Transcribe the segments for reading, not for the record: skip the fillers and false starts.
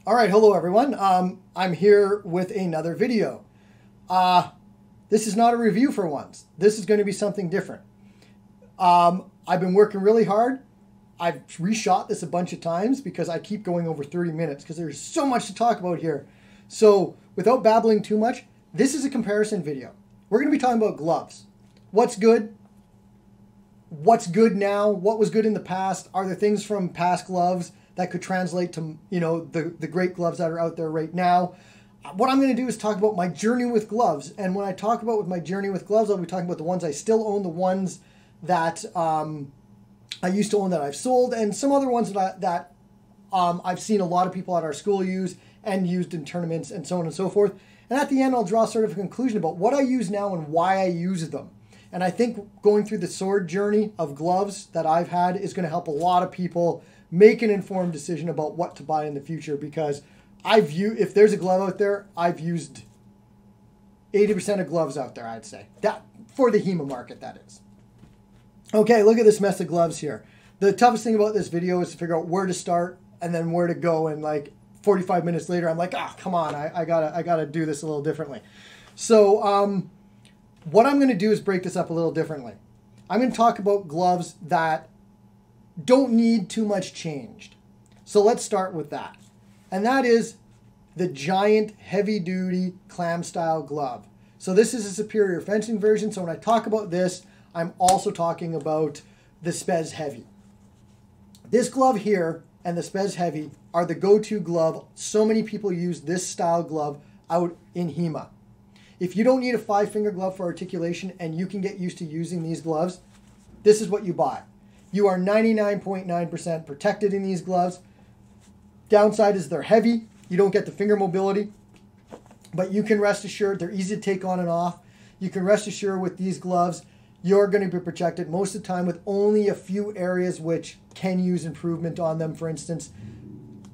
All right, hello everyone. I'm here with another video. This is not a review for once. This is going to be something different. I've been working really hard. I've reshot this a bunch of times because I keep going over 30 minutes because there's so much to talk about here. So without babbling too much, this is a comparison video. We're going to be talking about gloves. What's good? What's good now? What was good in the past? Are there things from past gloves that could translate to, you know, the great gloves that are out there right now? What I'm going to do is talk about my journey with gloves. And when I talk about with my journey with gloves, I'll be talking about the ones I still own, the ones that I used to own that I've sold, and some other ones that I've seen a lot of people at our school use and used in tournaments and so on and so forth. And at the end, I'll draw sort of a conclusion about what I use now and why I use them. And I think going through the sword journey of gloves that I've had is going to help a lot of people make an informed decision about what to buy in the future, because if there's a glove out there, I've used 80% of gloves out there, I'd say. That for the HEMA market, that is. Okay, look at this mess of gloves here. The toughest thing about this video is to figure out where to start and then where to go, and like 45 minutes later, I'm like, come on, I gotta do this a little differently. So what I'm gonna do is break this up a little differently. I'm gonna talk about gloves that don't need too much changed. So let's start with that. And that is the giant heavy-duty clam style glove. So this is a superior fencing version. So when I talk about this, I'm also talking about the Spez Heavy. This glove here and the Spez Heavy are the go-to glove. So many people use this style glove out in HEMA. If you don't need a 5-finger glove for articulation and you can get used to using these gloves, this is what you buy. You are 99.9% protected in these gloves. Downside is they're heavy. You don't get the finger mobility, but you can rest assured they're easy to take on and off. You can rest assured with these gloves, you're going to be protected most of the time, with only a few areas which can use improvement on them. For instance,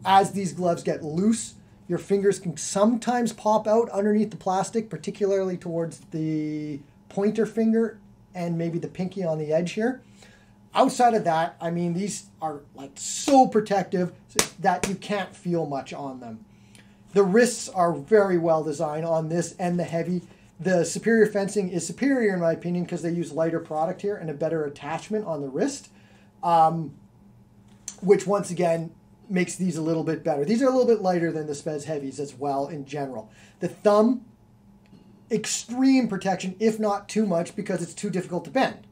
as these gloves get loose, your fingers can sometimes pop out underneath the plastic, particularly towards the pointer finger and maybe the pinky on the edge here. Outside of that, I mean, these are like so protective that you can't feel much on them. The wrists are very well designed on this and the Heavy. The superior fencing is superior in my opinion because they use lighter product here and a better attachment on the wrist, which once again makes these a little bit better. These are a little bit lighter than the Spez Heavies as well in general. The thumb, extreme protection, if not too much, because it's too difficult to bend.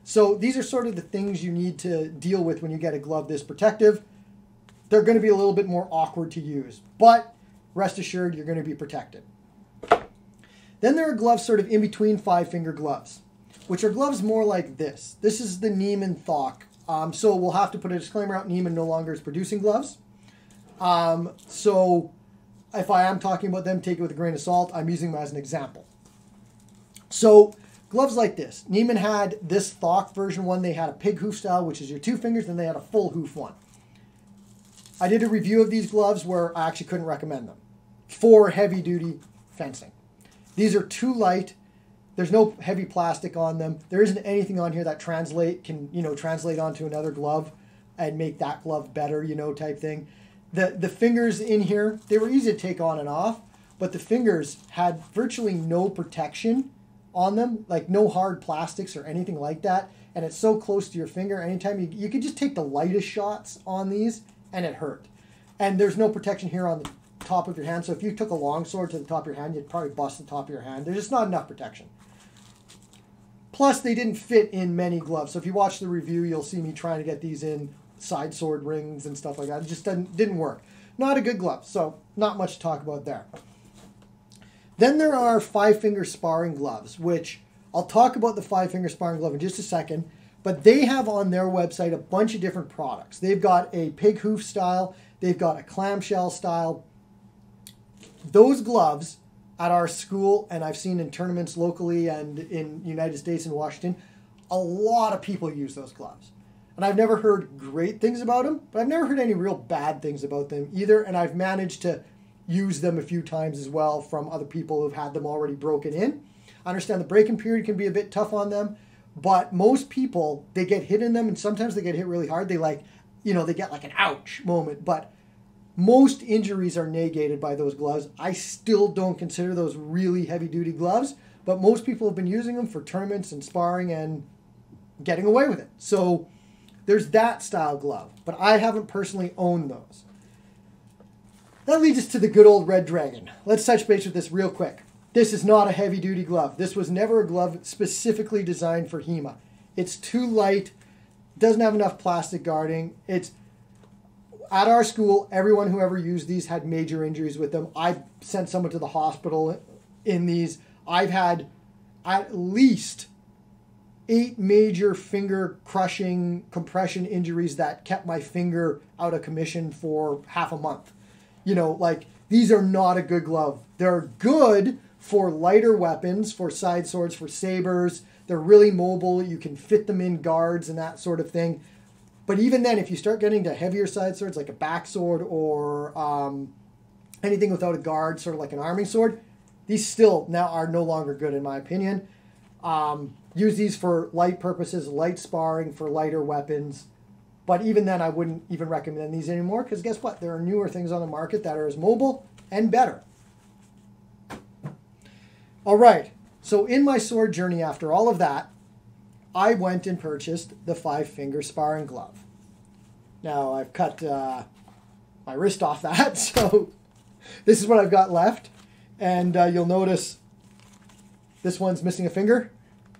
So these are sort of the things you need to deal with when you get a glove this protective. They're going to be a little bit more awkward to use, but rest assured you're going to be protected. Then there are gloves sort of in between 5-finger gloves, which are gloves more like this. This is the Neiman Thok. So we'll have to put a disclaimer out. Neiman no longer is producing gloves. So if I am talking about them, take it with a grain of salt. I'm using them as an example. So gloves like this. Neiman had this Thok version one. They had a pig hoof style, which is your 2 fingers, and they had a full hoof one. I did a review of these gloves where I actually couldn't recommend them for heavy-duty fencing. These are too light. There's no heavy plastic on them. There isn't anything on here that can translate onto another glove and make that glove better, type thing. The fingers in here, they were easy to take on and off, but the fingers had virtually no protection on them, like no hard plastics or anything like that. And it's so close to your finger. Anytime you could just take the lightest shots on these and it hurt. And there's no protection here on the top of your hand. So if you took a long sword to the top of your hand, you'd probably bust the top of your hand. There's just not enough protection. Plus, they didn't fit in many gloves. So if you watch the review, you'll see me trying to get these in side sword rings and stuff like that. It just didn't work. Not a good glove. So not much to talk about there. Then there are 5-finger sparring gloves, which I'll talk about the 5-finger sparring glove in just a second, but they have on their website a bunch of different products. They've got a pig hoof style. They've got a clamshell style. Those gloves at our school, and I've seen in tournaments locally and in the United States and Washington, a lot of people use those gloves. And I've never heard great things about them, but I've never heard any real bad things about them either. And I've managed to use them a few times as well from other people who've had them already broken in. I understand the break-in period can be a bit tough on them, but most people, they get hit in them, and sometimes they get hit really hard. They they get like an ouch moment, but most injuries are negated by those gloves. I still don't consider those really heavy-duty gloves, but most people have been using them for tournaments and sparring and getting away with it. So there's that style glove, but I haven't personally owned those. That leads us to the good old Red Dragon. Let's touch base with this real quick. This is not a heavy-duty glove. This was never a glove specifically designed for HEMA. It's too light, doesn't have enough plastic guarding. It's at our school, everyone who ever used these had major injuries with them. I've sent someone to the hospital in these. I've had at least 8 major finger crushing compression injuries that kept my finger out of commission for half a month. You know, like, these are not a good glove. They're good for lighter weapons, for side swords, for sabers. They're really mobile. You can fit them in guards and that sort of thing. But even then, if you start getting to heavier side swords, like a backsword or anything without a guard, sort of like an arming sword, these still now are no longer good in my opinion. Use these for light purposes, light sparring, for lighter weapons. But even then, I wouldn't even recommend these anymore, because guess what? There are newer things on the market that are as mobile and better. All right, so in my sword journey after all of that, I went and purchased the 5-finger sparring glove. Now, I've cut my wrist off that, so this is what I've got left. And you'll notice this one's missing a finger.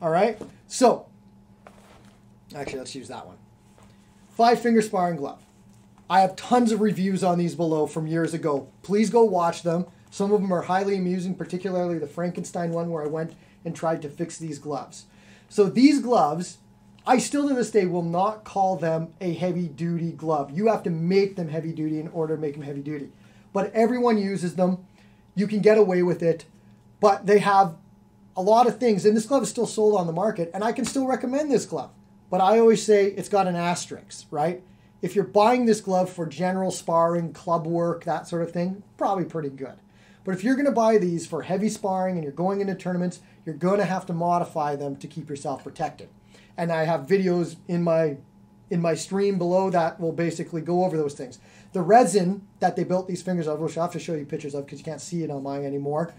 All right, so actually, let's use that one. 5-finger sparring glove. I have tons of reviews on these below from years ago. Please go watch them. Some of them are highly amusing, particularly the Frankenstein one where I went and tried to fix these gloves. So these gloves, I still to this day will not call them a heavy-duty glove. You have to make them heavy-duty in order to make them heavy-duty. But everyone uses them. You can get away with it. But they have a lot of things. And this glove is still sold on the market. And I can still recommend this glove. But I always say it's got an asterisk, right? If you're buying this glove for general sparring, club work, that sort of thing, probably pretty good. But if you're going to buy these for heavy sparring and you're going into tournaments, you're going to have to modify them to keep yourself protected. And I have videos in my stream below that will basically go over those things. The resin that they built these fingers of, which I'll have to show you pictures of because you can't see it on mine anymore,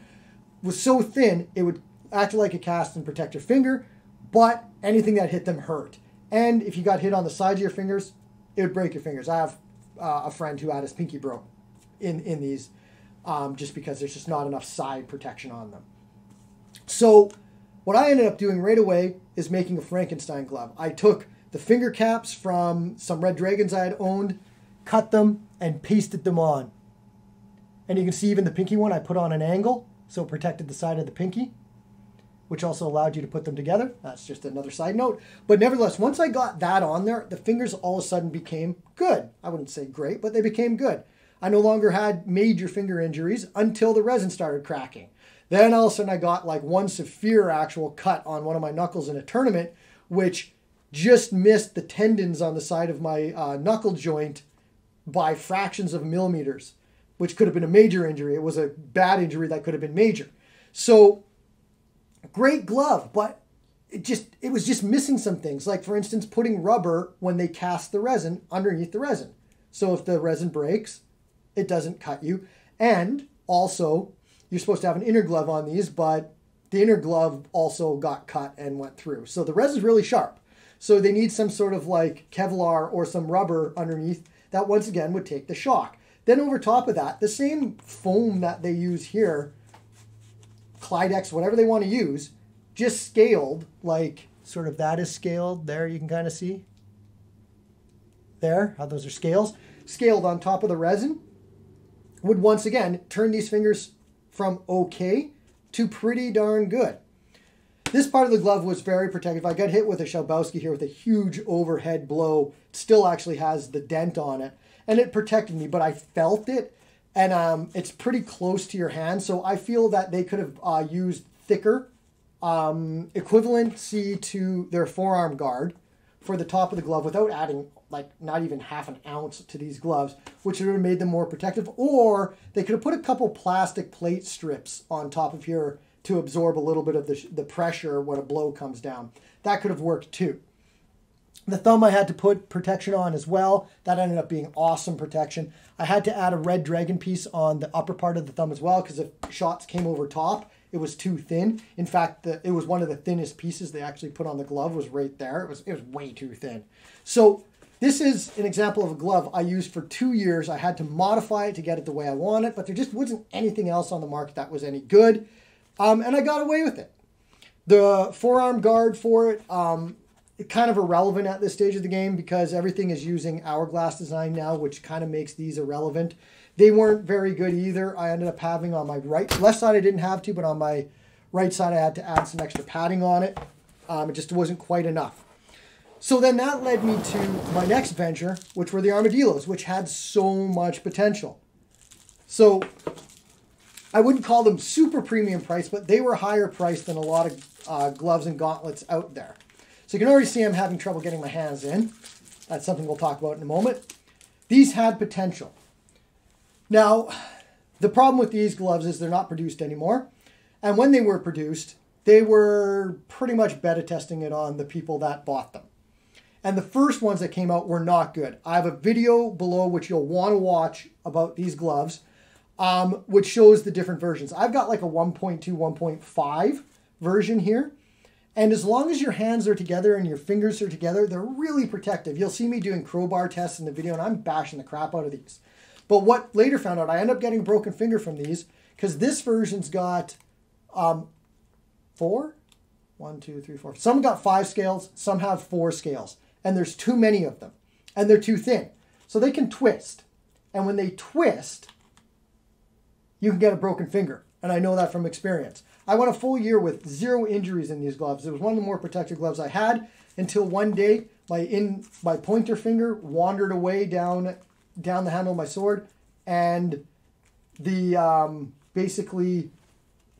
was so thin it would act like a cast and protect your finger, but anything that hit them hurt. And if you got hit on the sides of your fingers, it would break your fingers. I have a friend who had his pinky broke in these just because there's just not enough side protection on them. So what I ended up doing right away is making a Frankenstein glove. I took the finger caps from some Red Dragons I had owned, cut them, and pasted them on. And you can see even the pinky one I put on an angle, so it protected the side of the pinky, which also allowed you to put them together. That's just another side note. But nevertheless, once I got that on there, the fingers all of a sudden became good. I wouldn't say great, but they became good. I no longer had major finger injuries until the resin started cracking. Then all of a sudden I got like one severe actual cut on one of my knuckles in a tournament, which just missed the tendons on the side of my knuckle joint by fractions of millimeters, which could have been a major injury. It was a bad injury that could have been major. So great glove, but it was just missing some things. Like for instance, putting rubber when they cast the resin underneath the resin. So if the resin breaks, it doesn't cut you. And also, you're supposed to have an inner glove on these, but the inner glove also got cut and went through. So the resin's really sharp. So they need some sort of like Kevlar or some rubber underneath that once again would take the shock. Then over top of that, the same foam that they use here, Clydex, whatever they want to use, just scaled, like sort of that is scaled. There you can kind of see. There, how those are scales. Scaled on top of the resin would once again turn these fingers from okay to pretty darn good. This part of the glove was very protective. I got hit with a Shalbowski here with a huge overhead blow. It still actually has the dent on it. And it protected me, but I felt it. And it's pretty close to your hand. So I feel that they could have used thicker equivalency to their forearm guard for the top of the glove without adding like not even half an ounce to these gloves, which would have made them more protective. Or they could have put a couple plastic plate strips on top of here to absorb a little bit of the pressure when a blow comes down. That could have worked too. The thumb I had to put protection on as well. That ended up being awesome protection. I had to add a red dragon piece on the upper part of the thumb as well, because if shots came over top, it was too thin. In fact, it was one of the thinnest pieces they actually put on the glove was right there. It was way too thin. So this is an example of a glove I used for 2 years. I had to modify it to get it the way I want it, but there just wasn't anything else on the market that was any good. And I got away with it. The forearm guard for it, kind of irrelevant at this stage of the game because everything is using hourglass design now, which kind of makes these irrelevant. They weren't very good either. I ended up having on my left side I didn't have to, but on my right side I had to add some extra padding on it. It just wasn't quite enough. So then that led me to my next venture, which were the armadillos, which had so much potential. So I wouldn't call them super premium price, but they were higher priced than a lot of gloves and gauntlets out there. So you can already see I'm having trouble getting my hands in. That's something we'll talk about in a moment. These had potential. Now, the problem with these gloves is they're not produced anymore. And when they were produced, they were pretty much beta testing it on the people that bought them. And the first ones that came out were not good. I have a video below which you'll want to watch about these gloves, which shows the different versions. I've got like a 1.2, 1.5 version here. And as long as your hands are together and your fingers are together, they're really protective. You'll see me doing crowbar tests in the video, and I'm bashing the crap out of these. But what later found out, I ended up getting a broken finger from these because this version's got 4? 1, 2, 3, 4. Some got 5 scales, some have 4 scales. And there's too many of them. And they're too thin. So they can twist. And when they twist, you can get a broken finger. And I know that from experience. I went a full year with 0 injuries in these gloves. It was one of the more protected gloves I had until one day my pointer finger wandered away down the handle of my sword, and the basically,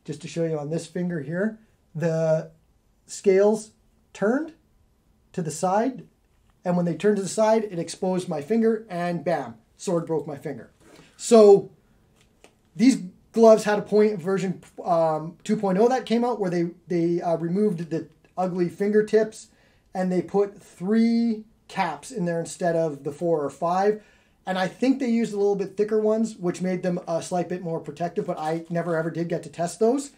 just to show you on this finger here, the scales turned to the side, and when they turned to the side, it exposed my finger, and bam, sword broke my finger. So these gloves had a version 2.0 that came out where they removed the ugly fingertips and they put 3 caps in there instead of the 4 or 5. And I think they used a little bit thicker ones, which made them a slight bit more protective, but I never ever did get to test those.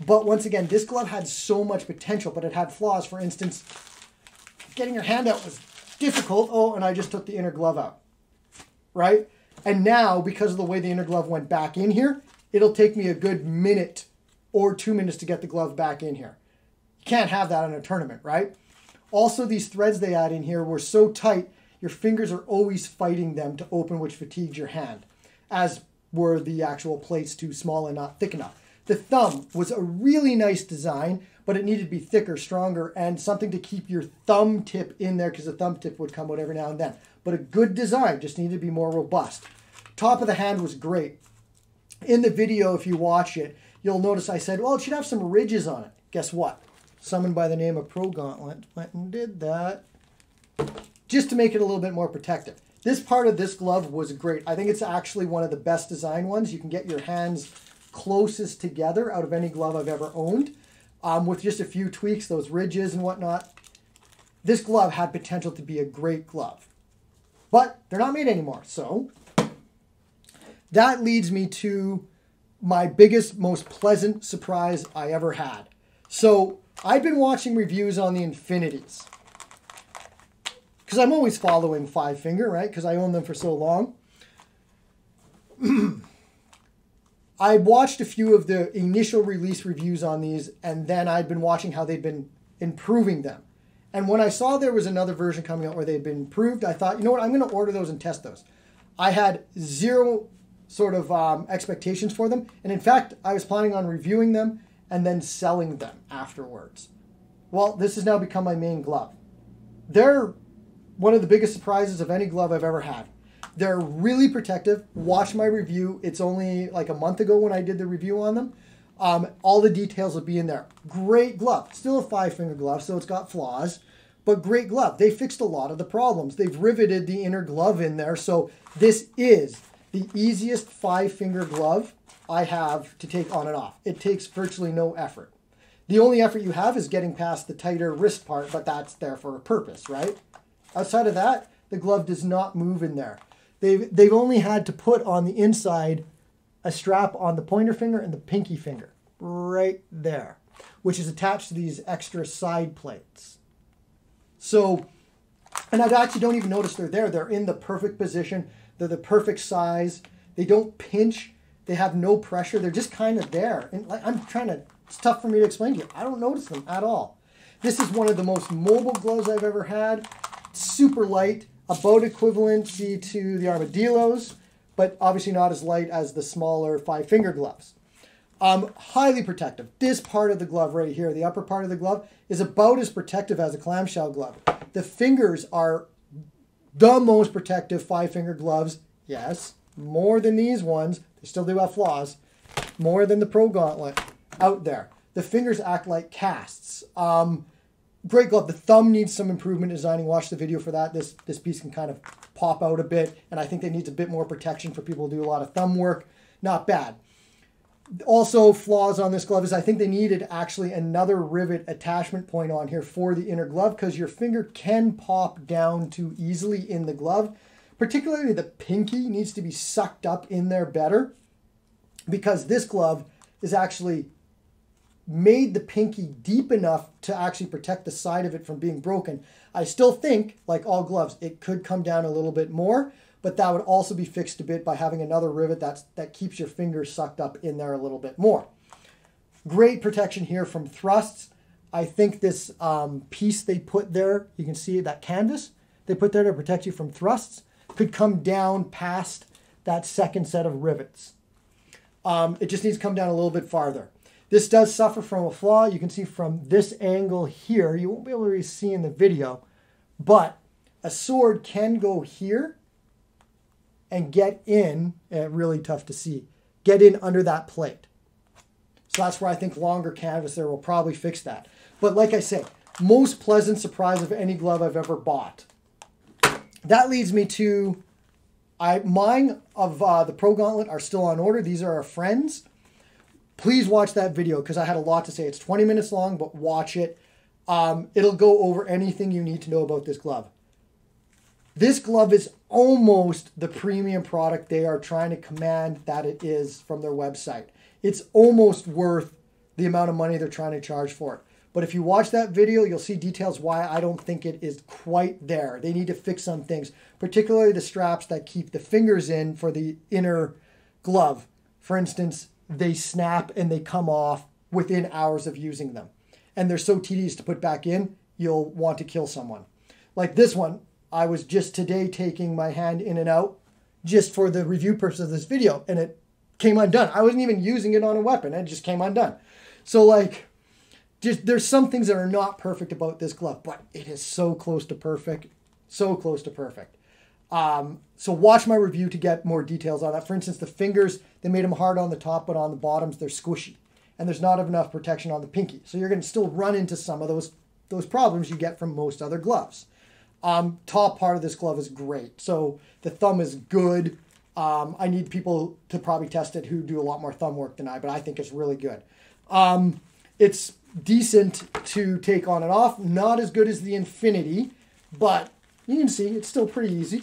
But once again, this glove had so much potential, but it had flaws. For instance, getting your hand out was difficult. Oh, and I just took the inner glove out, right? And now, because of the way the inner glove went back in here, it'll take me a good minute or 2 minutes to get the glove back in here. You can't have that in a tournament, right? Also, these threads they add in here were so tight, your fingers are always fighting them to open, which fatigued your hand, as were the actual plates too small and not thick enough. The thumb was a really nice design, but it needed to be thicker, stronger, and something to keep your thumb tip in there because the thumb tip would come out every now and then. But a good design, just needed to be more robust. Top of the hand was great. In the video, if you watch it, you'll notice I said, well, it should have some ridges on it. Guess what? Someone by the name of Pro Gauntlet went and did that just to make it a little bit more protective. This part of this glove was great. I think it's actually one of the best design ones. You can get your hands closest together out of any glove I've ever owned with just a few tweaks, those ridges and whatnot. This glove had potential to be a great glove, but they're not made anymore. So that leads me to my biggest, most pleasant surprise I ever had. So I've been watching reviews on the Infinities because I'm always following Five Finger, right? Because I own them for so long. I watched a few of the initial release reviews on these, and then I'd been watching how they'd been improving them. And when I saw there was another version coming out where they'd been improved, I thought, you know what, I'm going to order those and test those. I had zero sort of expectations for them. And in fact, I was planning on reviewing them and then selling them afterwards. Well, this has now become my main glove. They're one of the biggest surprises of any glove I've ever had. They're really protective. Watch my review. It's only like a month ago when I did the review on them. All the details will be in there. Great glove. Still a 5-finger glove, so it's got flaws, but great glove. They fixed a lot of the problems. They've riveted the inner glove in there, so this is the easiest 5-finger glove I have to take on and off. It takes virtually no effort. The only effort you have is getting past the tighter wrist part, but that's there for a purpose, right? Outside of that, the glove does not move in there. They've only had to put on the inside a strap on the pointer finger and the pinky finger right there, which is attached to these extra side plates. So, and I actually don't even notice they're there. They're in the perfect position. They're the perfect size. They don't pinch. They have no pressure. They're just kind of there. And like, it's tough for me to explain to you. I don't notice them at all. This is one of the most mobile gloves I've ever had. Super light, about equivalency to the Armadillos, but obviously not as light as the smaller 5-finger gloves. Highly protective. This part of the glove right here, the upper part of the glove, is about as protective as a clamshell glove. The fingers are the most protective 5-finger gloves. Yes, more than these ones. They still do have flaws. More than the Pro Gauntlet out there. The fingers act like casts. Great glove. The thumb needs some improvement in designing. Watch the video for that. This piece can kind of pop out a bit, and I think it needs a bit more protection for people who do a lot of thumb work. Not bad. Also, flaws on this glove is I think they needed actually another rivet attachment point on here for the inner glove, because your finger can pop down too easily in the glove. Particularly the pinky needs to be sucked up in there better, because this glove is actually made the pinky deep enough to actually protect the side of it from being broken. I still think, like all gloves, it could come down a little bit more, but that would also be fixed a bit by having another rivet that keeps your fingers sucked up in there a little bit more. Great protection here from thrusts. I think this piece they put there, you can see that canvas they put there to protect you from thrusts, could come down past that second set of rivets. It just needs to come down a little bit farther. This does suffer from a flaw. You can see from this angle here, you won't be able to really see in the video, but a sword can go here and get in, really tough to see, get in under that plate. So that's where I think longer canvas there will probably fix that. But like I say, most pleasant surprise of any glove I've ever bought. That leads me to, mine of the Pro Gauntlet are still on order. These are our friends. Please watch that video because I had a lot to say. It's 20 minutes long, but watch it. It'll go over anything you need to know about this glove. This glove is almost the premium product they are trying to command that it is from their website. It's almost worth the amount of money they're trying to charge for it. But if you watch that video, you'll see details why I don't think it is quite there. They need to fix some things, particularly the straps that keep the fingers in for the inner glove. For instance, they snap and they come off within hours of using them. And they're so tedious to put back in, you'll want to kill someone. Like this one, I was just today taking my hand in and out just for the review purpose of this video, and it came undone. I wasn't even using it on a weapon. It just came undone. So like, there's some things that are not perfect about this glove, but it is so close to perfect. So close to perfect. So watch my review to get more details on that. For instance, the fingers, they made them hard on the top, but on the bottoms, they're squishy. And there's not enough protection on the pinky. So you're going to still run into some of those problems you get from most other gloves. Top part of this glove is great. So the thumb is good. I need people to probably test it who do a lot more thumb work than I, but I think it's really good. It's decent to take on and off. Not as good as the Infinity, but you can see it's still pretty easy.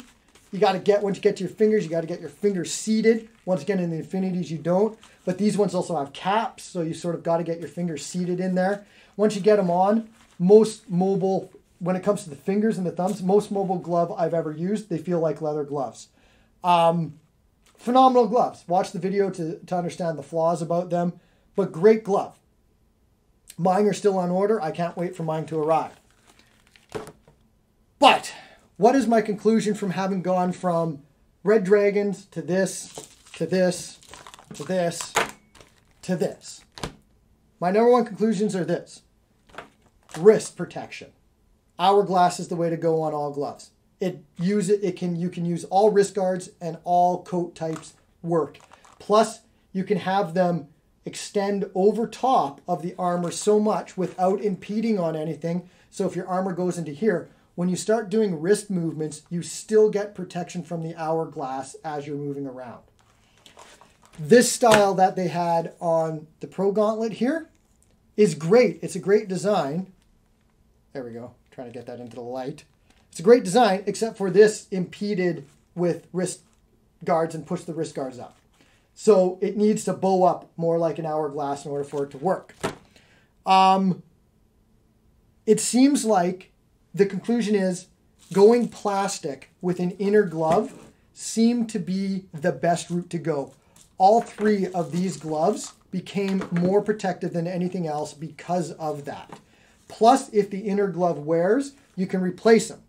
You got to get, once you get to your fingers, you got to get your fingers seated. Once again, in the Infinities, you don't. But these ones also have caps, so you sort of got to get your fingers seated in there. Once you get them on, most mobile, when it comes to the fingers and the thumbs, most mobile glove I've ever used, they feel like leather gloves. Phenomenal gloves. Watch the video to understand the flaws about them, but great glove. Mine are still on order. I can't wait for mine to arrive. But what is my conclusion from having gone from Red Dragons to this, to this, to this, to this? My number one conclusions are this. Wrist protection. Hourglass is the way to go on all gloves. You can use all wrist guards and all coat types work. Plus, you can have them extend over top of the armor so much without impeding on anything. So if your armor goes into here, when you start doing wrist movements, you still get protection from the hourglass as you're moving around. This style that they had on the Pro Gauntlet here is great. It's a great design. There we go. Trying to get that into the light. It's a great design, except for this impeded with wrist guards and push the wrist guards up. So it needs to bow up more like an hourglass in order for it to work. It seems like the conclusion is going plastic with an inner glove seemed to be the best route to go. All three of these gloves became more protective than anything else because of that. Plus, if the inner glove wears, you can replace them.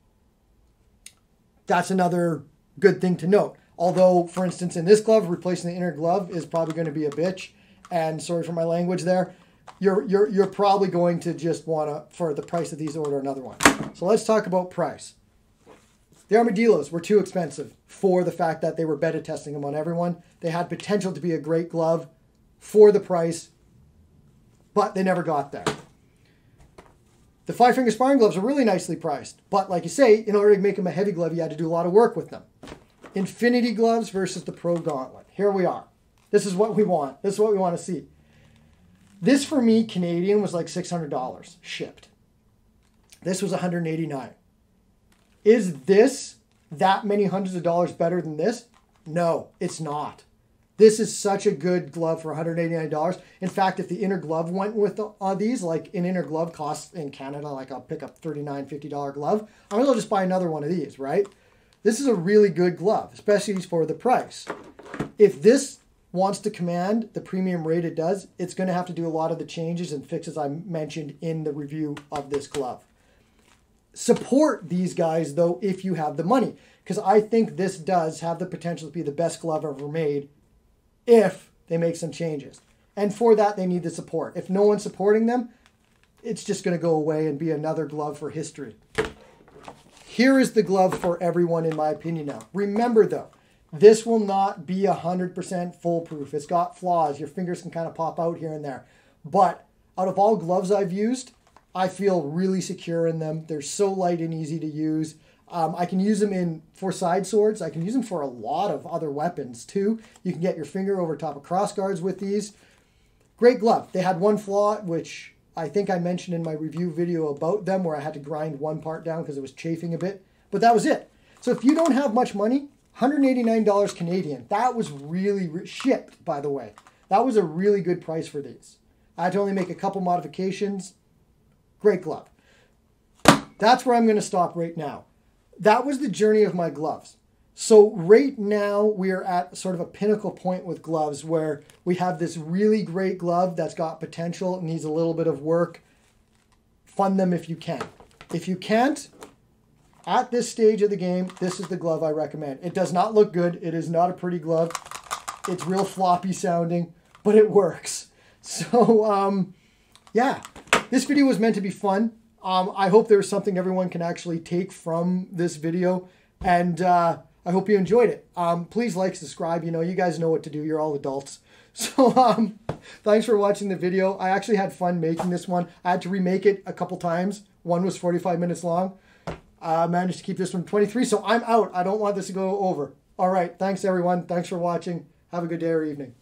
That's another good thing to note. Although, for instance, in this glove, replacing the inner glove is probably going to be a bitch. And sorry for my language there. You're probably going to just want to, for the price of these, order another one. So let's talk about price. The Armadillos were too expensive for the fact that they were beta testing them on everyone. They had potential to be a great glove for the price, but they never got there. The 5-finger sparring gloves are really nicely priced, but like you say, in order to make them a heavy glove, you had to do a lot of work with them. Infinity gloves versus the Pro Gauntlet. Here we are. This is what we want. This is what we want to see. This, for me, Canadian, was like $600 shipped. This was $189. Is this that many hundreds of dollars better than this? No, it's not. This is such a good glove for $189. In fact, if the inner glove went with these, like an inner glove costs in Canada, like I'll pick up $39, $50 glove, I might as well just buy another one of these, right? This is a really good glove, especially for the price. If this wants to command the premium rate it does, it's going to have to do a lot of the changes and fixes I mentioned in the review of this glove. Support these guys, though, if you have the money, because I think this does have the potential to be the best glove ever made if they make some changes. And for that, they need the support. If no one's supporting them, it's just going to go away and be another glove for history. Here is the glove for everyone, in my opinion now. Remember, though, this will not be 100% foolproof. It's got flaws. Your fingers can kind of pop out here and there. But out of all gloves I've used, I feel really secure in them. They're so light and easy to use. I can use them for side swords. I can use them for a lot of other weapons too. You can get your finger over top of cross guards with these. Great glove. They had one flaw, which I think I mentioned in my review video about them, where I had to grind one part down because it was chafing a bit. But that was it. So if you don't have much money, $189 Canadian. That was really shipped, by the way. That was a really good price for these. I had to only make a couple modifications. Great glove. That's where I'm going to stop right now. That was the journey of my gloves. So right now we are at sort of a pinnacle point with gloves where we have this really great glove that's got potential, needs a little bit of work. Fund them if you can. If you can't, at this stage of the game, this is the glove I recommend. It does not look good. It is not a pretty glove. It's real floppy sounding, but it works. So, yeah, this video was meant to be fun. I hope there's something everyone can actually take from this video, and I hope you enjoyed it. Please like, subscribe. You know, you guys know what to do. You're all adults. So thanks for watching the video. I actually had fun making this one. I had to remake it a couple times. One was 45 minutes long. I managed to keep this one 23, so I'm out. I don't want this to go over. All right, thanks everyone. Thanks for watching. Have a good day or evening.